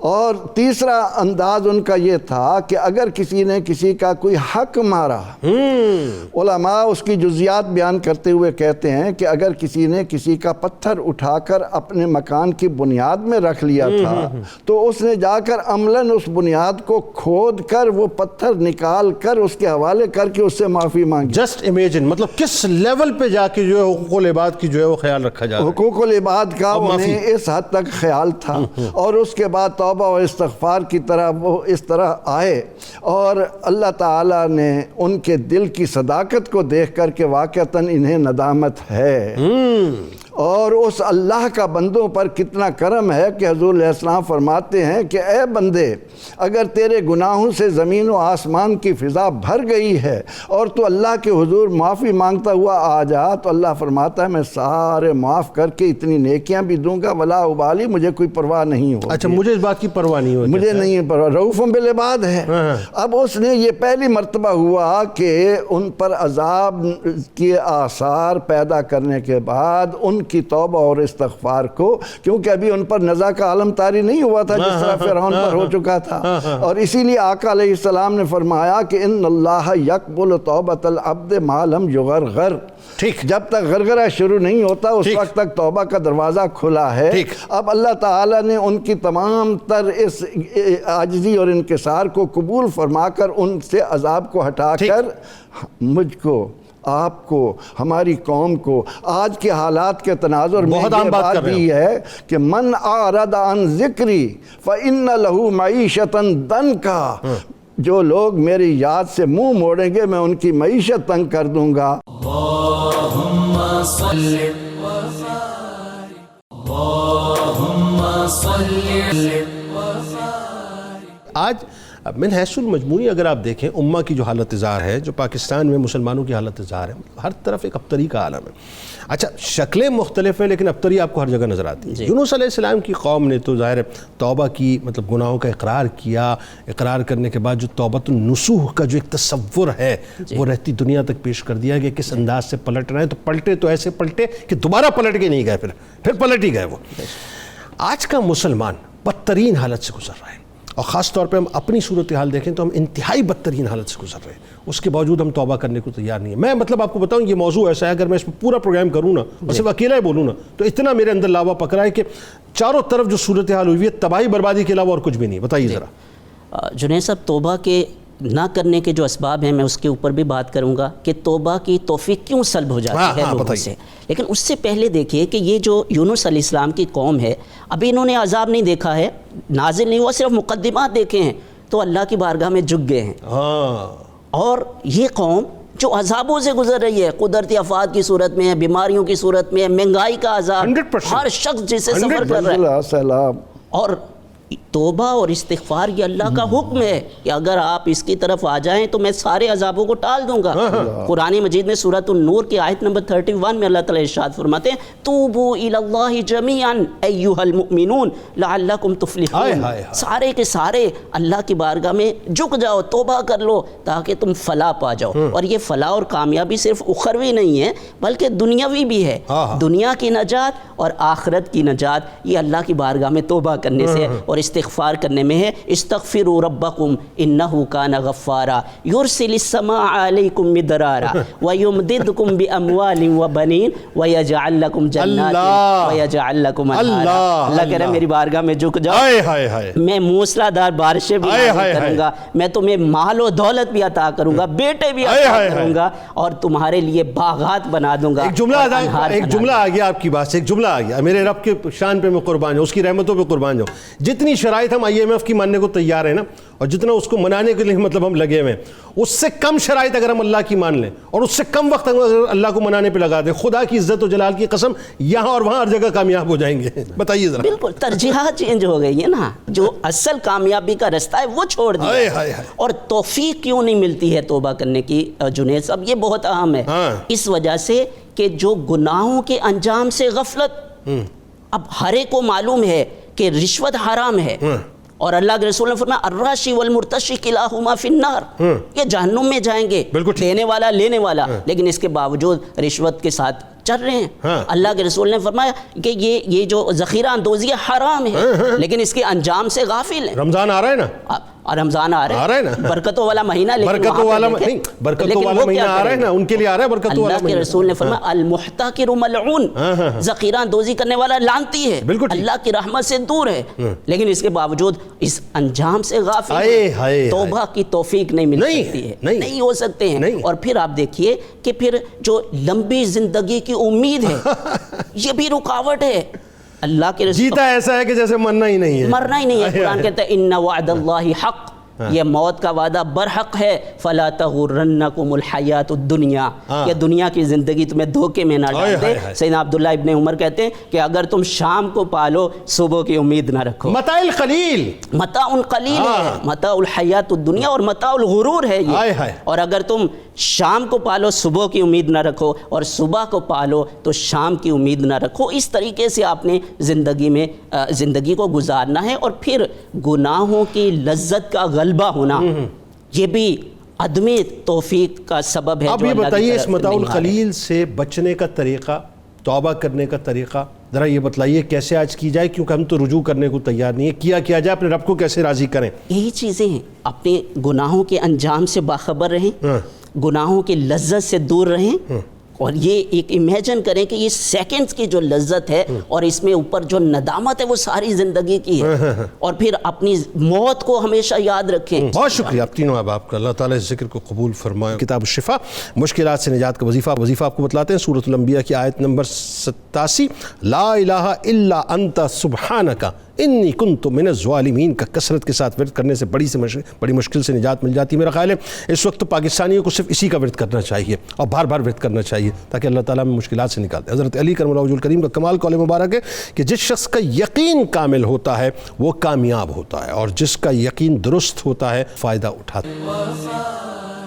اور تیسرا انداز ان کا یہ تھا کہ اگر کسی نے کسی کا کوئی حق مارا، علماء اس کی جزیات بیان کرتے ہوئے کہتے ہیں کہ اگر کسی نے کسی کا پتھر اٹھا کر اپنے مکان کی بنیاد میں رکھ لیا تھا تو اس نے جا کر عملاً اس بنیاد کو کھود کر وہ پتھر نکال کر اس کے حوالے کر کے اس سے معافی مانگی۔ جسٹ امیجن، مطلب کس لیول پہ جا کے جو ہے حقوق العباد کی جو ہے وہ خیال رکھا جا رہا ہے، حقوق العباد کا انہیں اس حد تک خیال تھا۔ اور اس کے بعد توبہ و استغفار کی طرح وہ اس طرح آئے، اور اللہ تعالیٰ نے ان کے دل کی صداقت کو دیکھ کر کہ واقعتاً انہیں ندامت ہے، اور اس اللہ کا بندوں پر کتنا کرم ہے کہ حضور علیہ السلام فرماتے ہیں کہ اے بندے، اگر تیرے گناہوں سے زمین و آسمان کی فضا بھر گئی ہے اور تو اللہ کے حضور معافی مانگتا ہوا آ جا، تو اللہ فرماتا ہے میں سارے معاف کر کے اتنی نیکیاں بھی دوں گا، ولا ابالی، مجھے کوئی پرواہ نہیں ہوگی۔ اچھا، مجھے اس بات کی پرواہ نہیں ہوگی، مجھے نہیں پرواہ، رؤوف بالعباد ہے۔ اب اس نے یہ پہلی مرتبہ ہوا کہ ان پر عذاب کے آثار پیدا کرنے کے بعد ان کی توبہ اور استغفار کو، کیونکہ ابھی ان پر نزا کا عالم طاری نہیں ہوا تھا جس طرح فرعون پر ہو چکا تھا، اور اسی لیے آقا علیہ السلام نے فرمایا کہ ان اللہ یقبل توبۃ العبد ما لم یغرغر، جب تک غرغرہ شروع نہیں ہوتا اس وقت تک توبہ کا دروازہ کھلا ہے۔ اب اللہ تعالیٰ نے ان کی تمام تر اس عاجزی اور انکسار کو قبول فرما کر ان سے عذاب کو ہٹا کر مجھ کو، آپ کو، ہماری قوم کو آج کے حالات کے تناظر میں یہ بات بھی ہے کہ من اعرض عن ذکری فإن له معیشۃ ضنکا، جو لوگ میری یاد سے منہ موڑیں گے میں ان کی معیشت تنگ کر دوں گا۔ اللہم صلی آج من حیث المجموعی اگر آپ دیکھیں امہ کی جو حالت زار ہے، جو پاکستان میں مسلمانوں کی حالت زار ہے، ہر طرف ایک ابتری کا عالم ہے۔ اچھا، شکلیں مختلف ہیں لیکن ابتری آپ کو ہر جگہ نظر آتی ہے۔ یونس علیہ السلام کی قوم نے تو ظاہر ہے توبہ کی، مطلب گناہوں کا اقرار کیا، اقرار کرنے کے بعد جو توبۃ النصوح کا جو ایک تصور ہے وہ رہتی دنیا تک پیش کر دیا کہ کس انداز سے پلٹ رہے ہیں، تو پلٹے تو ایسے پلٹے کہ دوبارہ پلٹ کے نہیں گئے، پھر پلٹ ہی گئے وہ۔ آج کا مسلمان بدترین حالت سے گزر رہا ہے، اور خاص طور پہ ہم اپنی صورتحال دیکھیں تو ہم انتہائی بدترین حالت سے گزر رہے ہیں، اس کے باوجود ہم توبہ کرنے کو تیار نہیں ہیں۔ میں مطلب آپ کو بتاؤں یہ موضوع ایسا ہے، اگر میں اس پہ پورا پروگرام کروں نا اور صرف اکیلا ہی بولوں نا تو اتنا میرے اندر لاوا پکڑا ہے کہ چاروں طرف جو صورتحال ہوئی ہے تباہی بربادی کے علاوہ اور کچھ بھی نہیں۔ بتائیے ذرا۔ جنید صاحب، توبہ کے نہ کرنے کے جو اسباب ہیں میں اس کے اوپر بھی بات کروں گا کہ توبہ کی توفیق کیوں سلب ہو جاتی ہے لوگوں سے، لیکن اس سے پہلے دیکھیے کہ یہ جو یونس علیہ السلام کی قوم ہے، ابھی انہوں نے عذاب نہیں دیکھا ہے، نازل نہیں ہوا، صرف مقدمات دیکھے ہیں تو اللہ کی بارگاہ میں جھک گئے ہیں۔ اور یہ قوم جو عذابوں سے گزر رہی ہے، قدرتی آفات کی صورت میں ہے، بیماریوں کی صورت میں ہے، مہنگائی کا عذاب، ہر شخص جسے سفر کر رہا ہے، سیلاب، اور توبہ اور استغفار یہ اللہ کا حکم ہے کہ اگر آپ اس کی طرف آ جائیں تو میں سارے عذابوں کو ٹال دوں گا۔ قرآن مجید میں سورۃ النور کی آیت نمبر 31 میں اللہ تعالیٰ ارشاد فرماتے ہیں توبوا الی اللہ جمیعا ایھا المؤمنون لعلکم تفلحون، سارے کے سارے اللہ کی بارگاہ میں جھک جاؤ، توبہ کر لو تاکہ تم فلاح پا جاؤ۔ اور یہ فلاح اور کامیابی صرف اخروی نہیں ہے بلکہ دنیاوی بھی ہے، دنیا کی نجات اور آخرت کی نجات یہ اللہ کی بارگاہ میں توبہ کرنے سے اور استغفار کرنے میں ہے۔ استغفروا ربکم انہ کان غفارا یرسل السماء علیکم مدرارا ویمددکم باموال وبنین ویجعل لکم جنات ویجعل لکم انہارا۔ اللہ کہہ رہا ہے میری بارگاہ میں جھک جاؤ، میں موسلا دار بارشیں بھی نازل کروں گا، میں تمہیں مال و دولت بھی عطا کروں گا، بیٹے بھی عطا کروں گا، اور تمہارے لیے باغات بنا دوں گا۔ ایک جملہ آ گیا آپ کی بات سے، ایک جملہ آ گیا، میرے رب کے شان پہ میں قربان ہوں، اس کی رحمتوں پہ قربان ہوں۔ جتنی شرائط ہم IMF کی ماننے کو تیار ہیں نا، اور جتنا اس کو منانے کے لیے مطلب ہم لگے ہوئے ہیں، اس سے کم شرائط اگر ہم اللہ کی مان لیں اور اس سے کم وقت اگر اللہ کو منانے پہ لگا دیں، خدا کی عزت و جلال کی قسم یہاں اور وہاں ہر جگہ کامیاب ہو جائیں گے۔ بتائیے ذرا۔ بالکل ترجیحات چینج ہو گئی ہے نا، جو اصل کامیابی کا رستہ ہے وہ چھوڑ دیا۔ اور توفیق کیوں نہیں ملتی ہے توبہ کرنے کی جنید صاحب؟ یہ بہت اہم ہے، اس وجہ سے کہ جو گناہوں کے انجام سے غفلت، اب ہر ایک کو معلوم ہے کہ رشوت حرام ہے، اور اللہ کے رسول نے فرمایا الراشی والمرتشی کلاہما فی النار، یہ جہنم میں جائیں گے، دینے والا لینے والا، لیکن اس کے باوجود رشوت کے ساتھ چل رہے ہیں۔ اللہ کے رسول نے فرمایا کہ یہ جو ذخیرہ اندوزی حرام ہے، لیکن اس کے انجام سے غافل ہیں۔ رمضان آ رہا ہے نا، اور رمضان آ رہا ہے نا، برکتوں والا مہینہ، برکتوں والا مہینہ آ رہا ہے نا، ان کے لیے آ رہا ہے برکتوں والا اللہ کے رسول نے فرمایا المحتکر ملعون، ذخیرہ اندوزی کرنے والا لعنتی ہے، اللہ کی رحمت سے دور ہے، لیکن اس کے باوجود اس انجام سے غافل ہے۔ توبہ کی توفیق نہیں مل سکتی ہے، نہیں ہو سکتے ہیں۔ اور پھر آپ دیکھیے کہ پھر جو لمبی زندگی کی امید ہے یہ بھی رکاوٹ ہے۔ اللہ کے رسول جیتا ایسا ہے کہ جیسے مرنا ہی نہیں ہے، مرنا ہی نہیں ہے۔ قرآن کہتا ہے ان وعد اللہ حق، یہ موت کا وعدہ برحق ہے، فلا تغرنکم الحیات الدنیا، یہ دنیا کی زندگی تمہیں دھوکے میں نہ ڈال دے۔ سیدنا عبداللہ ابن عمر کہتے ہیں کہ اگر تم شام کو پالو صبح کی امید نہ رکھو۔ متاع القلیل، متاع قلیل ہے، متاع الحیات الدنیا اور متاع الغرور ہے یہ۔ اور اگر تم شام کو پالو صبح کی امید نہ رکھو، اور صبح کو پالو تو شام کی امید نہ رکھو۔ اس طریقے سے آپ نے زندگی میں زندگی کو گزارنا ہے۔ اور پھر گناہوں کی لذت کا غلبہ ہونا یہ بھی عدم توفیق کا سبب ہے۔ اب یہ بتائیے اس متاع القلیل سے بچنے کا طریقہ، توبہ کرنے کا طریقہ ذرا یہ بتلائیے کیسے آج کی جائے، کیونکہ ہم تو رجوع کرنے کو تیار نہیں ہے۔ کیا جائے، اپنے رب کو کیسے راضی کریں؟ یہی چیزیں ہیں، اپنے گناہوں کے انجام سے باخبر رہیں، گناہوں کی لذت سے دور رہیں، اور یہ ایک امیجن کریں کہ یہ سیکنڈز کی جو لذت ہے اور اس میں اوپر جو ندامت ہے وہ ساری زندگی کی ہے، اور پھر اپنی موت کو ہمیشہ یاد رکھیں۔ بہت شکریہ آپ تینوں احباب کا، اللہ تعالیٰ اس ذکر کو قبول فرمائے۔ کتاب الشفا، مشکلات سے نجات کا وظیفہ آپ کو بتلاتے ہیں۔ سورۃ الانبیاء کی آیت نمبر 87، لا الہ الا انت سبحانک انی کنت من الظالمین کا کثرت کے ساتھ ورد کرنے سے بڑی مشکل سے نجات مل جاتی ہے۔ میرا خیال ہے اس وقت تو پاکستانیوں کو صرف اسی کا ورد کرنا چاہیے اور بار بار ورد کرنا چاہیے تاکہ اللہ تعالیٰ میں مشکلات سے نکال دے۔ حضرت علی کرم اللہ وجہ الکریم کا کمال قول مبارک ہے کہ جس شخص کا یقین کامل ہوتا ہے وہ کامیاب ہوتا ہے، اور جس کا یقین درست ہوتا ہے فائدہ اٹھاتا ہے۔